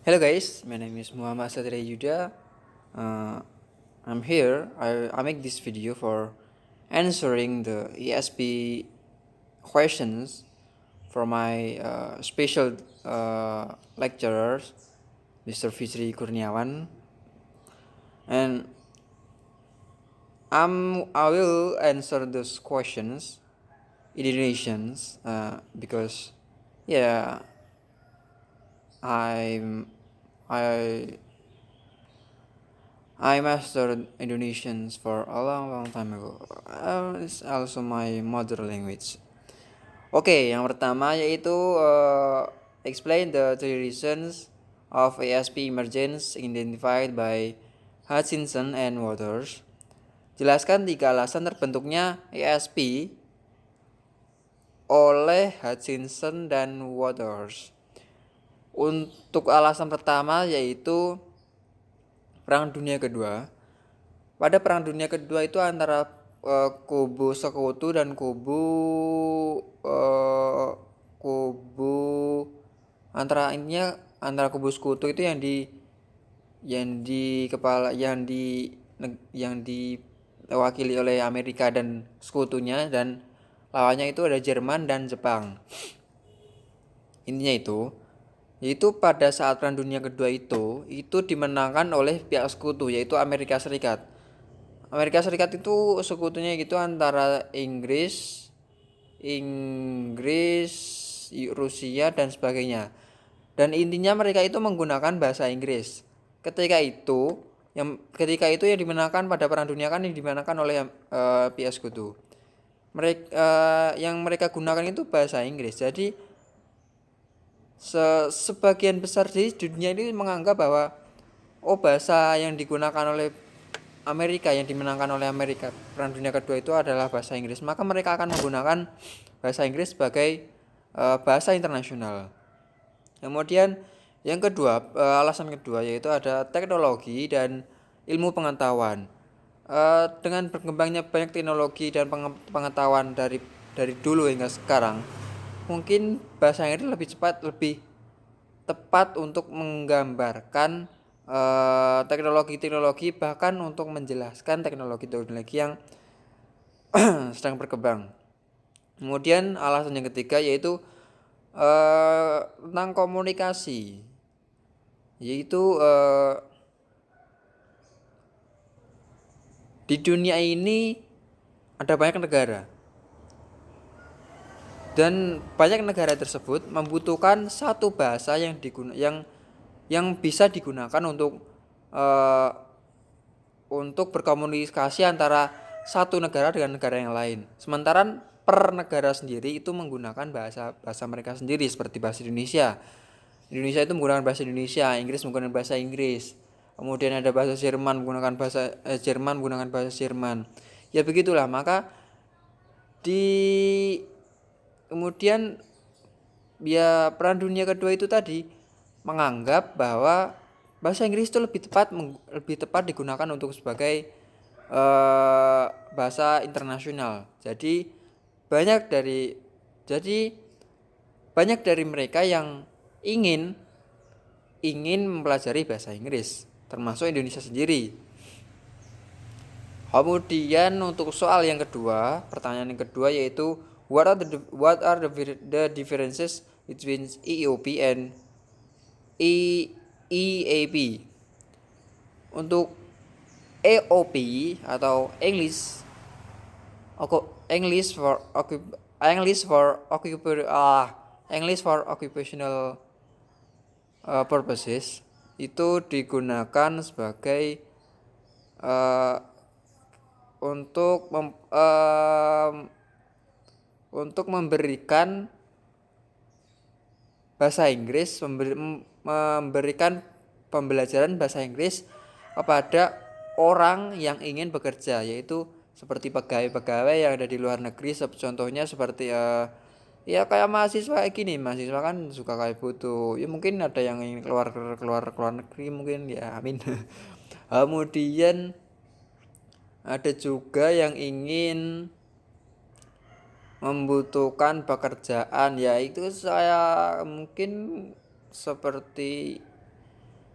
Hello guys, my name is Muhammad Satria Yuda. Uh, I'm here. I make this video for answering the ESP questions for my special lecturers, Mr. Fitri Kurniawan, and I will answer those questions in Indonesians because yeah I'm I I mastered Indonesians for a long time ago. It's also my mother language. Oke, yang pertama yaitu explain the three reasons of ASP emergence identified by Hutchinson and Waters. Jelaskan tiga alasan terbentuknya ASP oleh Hutchinson dan Waters. Untuk alasan pertama yaitu Perang Dunia Kedua. Pada Perang Dunia Kedua itu antara kubu sekutu dan uh, kubu antara kubu sekutu itu yang diwakili oleh Amerika dan sekutunya, dan lawannya itu ada Jerman dan Jepang. Intinya itu yaitu pada saat Perang Dunia Kedua itu dimenangkan oleh pihak sekutu, yaitu Amerika Serikat. Amerika Serikat itu sekutunya gitu antara Inggris, Rusia dan sebagainya. Dan intinya mereka itu menggunakan bahasa Inggris. Ketika itu yang dimenangkan pada Perang Dunia kan yang dimenangkan oleh pihak sekutu. Yang mereka gunakan itu bahasa Inggris. Jadi sebagian besar di dunia ini menganggap bahwa bahasa yang digunakan oleh Amerika, yang dimenangkan oleh Amerika Perang Dunia Kedua itu adalah bahasa Inggris, maka mereka akan menggunakan bahasa Inggris sebagai bahasa internasional. Kemudian yang kedua, alasan kedua yaitu ada teknologi dan ilmu pengetahuan. Dengan berkembangnya banyak teknologi dan pengetahuan dari dulu hingga sekarang, mungkin bahasa Inggris lebih tepat untuk menggambarkan teknologi-teknologi, bahkan untuk menjelaskan teknologi-teknologi yang sedang berkembang. Kemudian alasan yang ketiga yaitu tentang komunikasi, yaitu di dunia ini ada banyak negara, dan banyak negara tersebut membutuhkan satu bahasa yang bisa digunakan untuk berkomunikasi antara satu negara dengan negara yang lain. Sementara per negara sendiri itu menggunakan bahasa mereka sendiri, seperti bahasa Indonesia. Indonesia itu menggunakan bahasa Indonesia, Inggris menggunakan bahasa Inggris. Kemudian ada bahasa Jerman menggunakan bahasa Jerman menggunakan bahasa Jerman. Ya begitulah, maka di kemudian ya Perang Dunia Kedua itu tadi menganggap bahwa bahasa Inggris itu lebih tepat digunakan untuk sebagai bahasa internasional. Banyak dari jadi banyak dari mereka yang ingin mempelajari bahasa Inggris, termasuk Indonesia sendiri. Kemudian untuk soal yang kedua, pertanyaan yang kedua yaitu what are the differences between EOP and EAP? Untuk EOP atau English for occupational purposes itu digunakan sebagai uh, untuk untuk memberikan bahasa Inggris, memberikan pembelajaran bahasa Inggris kepada orang yang ingin bekerja, yaitu seperti pegawai-pegawai yang ada di luar negeri. Contohnya seperti ya kayak mahasiswa gini, mahasiswa kan suka kayak butuh, ya mungkin ada yang ingin keluar negeri mungkin, ya amin. Kemudian ada juga yang ingin membutuhkan pekerjaan, yaitu saya mungkin seperti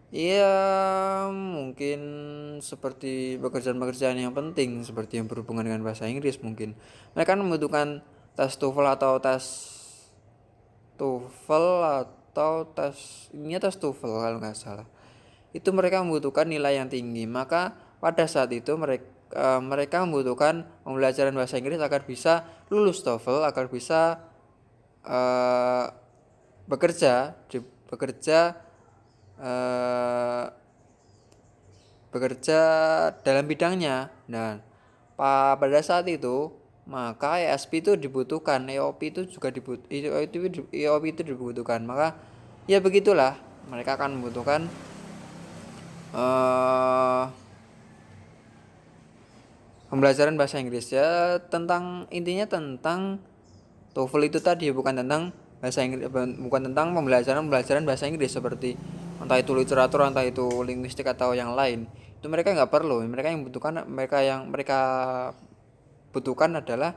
Iya, mungkin seperti pekerjaan-pekerjaan yang penting seperti yang berhubungan dengan bahasa Inggris mungkin. Mereka kan membutuhkan tes TOEFL atau tes TOEFL atau tes TOEFL kalau nggak salah. Itu mereka membutuhkan nilai yang tinggi. Maka pada saat itu mereka membutuhkan pembelajaran bahasa Inggris agar bisa lulus TOEFL, agar bisa eh, bekerja eh, bekerja dalam bidangnya. Dan pada saat itu maka ESP itu dibutuhkan, EOP itu juga EOP itu dibutuhkan. Maka ya begitulah, mereka akan membutuhkan eh pembelajaran bahasa Inggris ya, tentang intinya tentang TOEFL itu tadi, bukan tentang bahasa Inggris, bukan tentang pembelajaran bahasa Inggris seperti entah itu literatur, entah itu linguistik atau yang lain. Itu mereka nggak perlu. Mereka butuhkan adalah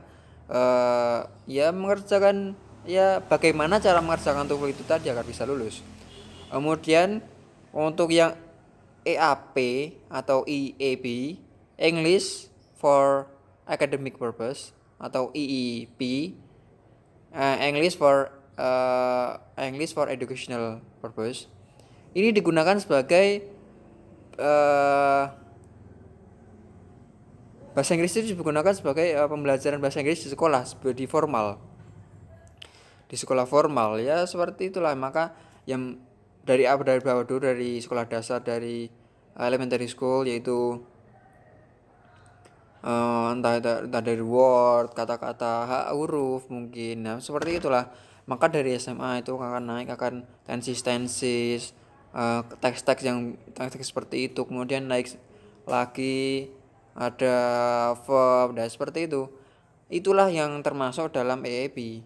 ya mengerjakan, ya bagaimana cara mengerjakan TOEFL itu tadi agar bisa lulus. Kemudian untuk yang EAP atau EAP, English for Academic Purpose, atau EEP, English for Educational Purpose. Ini digunakan sebagai uh, bahasa Inggris itu digunakan sebagai pembelajaran bahasa Inggris di sekolah, di formal, di sekolah formal ya seperti itulah. Maka yang dari bawah dulu, dari sekolah dasar, dari elementary school, yaitu entah dari word, kata-kata, huruf mungkin. Nah, seperti itulah. Maka dari SMA itu akan naik, akan tensis, teks-teks seperti itu. Kemudian naik lagi ada verb dan seperti itu. Itulah yang termasuk dalam EAP.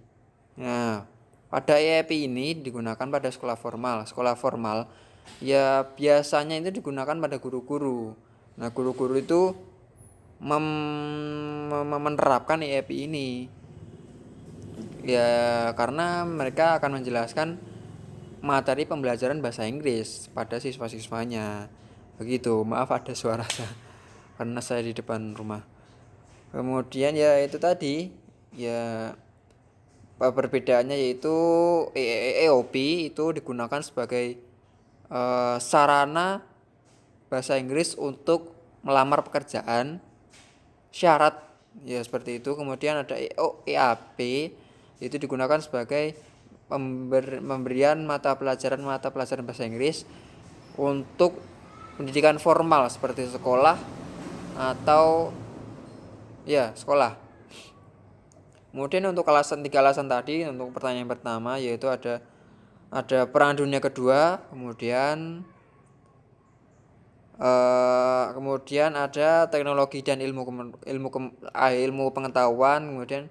Nah, pada EAP ini digunakan pada sekolah formal. Sekolah formal ya biasanya itu digunakan pada guru-guru. Nah, guru-guru itu menerapkan EAP ini ya karena mereka akan menjelaskan materi pembelajaran bahasa Inggris pada siswa-siswanya. Begitu. Maaf ada suara karena saya di depan rumah. Kemudian ya itu tadi, ya perbedaannya yaitu EOP itu digunakan sebagai sarana bahasa Inggris untuk melamar pekerjaan, syarat ya seperti itu. Kemudian ada EAP, itu digunakan sebagai pemberian mata pelajaran bahasa Inggris untuk pendidikan formal seperti sekolah atau ya sekolah. Kemudian untuk tiga alasan tadi, untuk pertanyaan pertama yaitu ada Perang Dunia Kedua, kemudian ada teknologi dan ilmu pengetahuan. Kemudian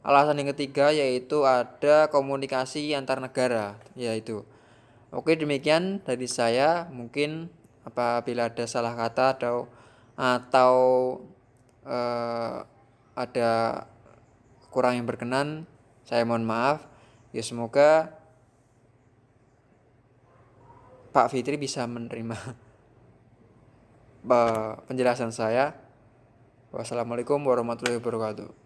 alasan yang ketiga yaitu ada komunikasi antar negara, yaitu. Oke, demikian dari saya. Mungkin apabila ada salah kata atau ada kurang yang berkenan, saya mohon maaf. Ya semoga Pak Fitri bisa menerima penjelasan saya. Wassalamualaikum warahmatullahi wabarakatuh.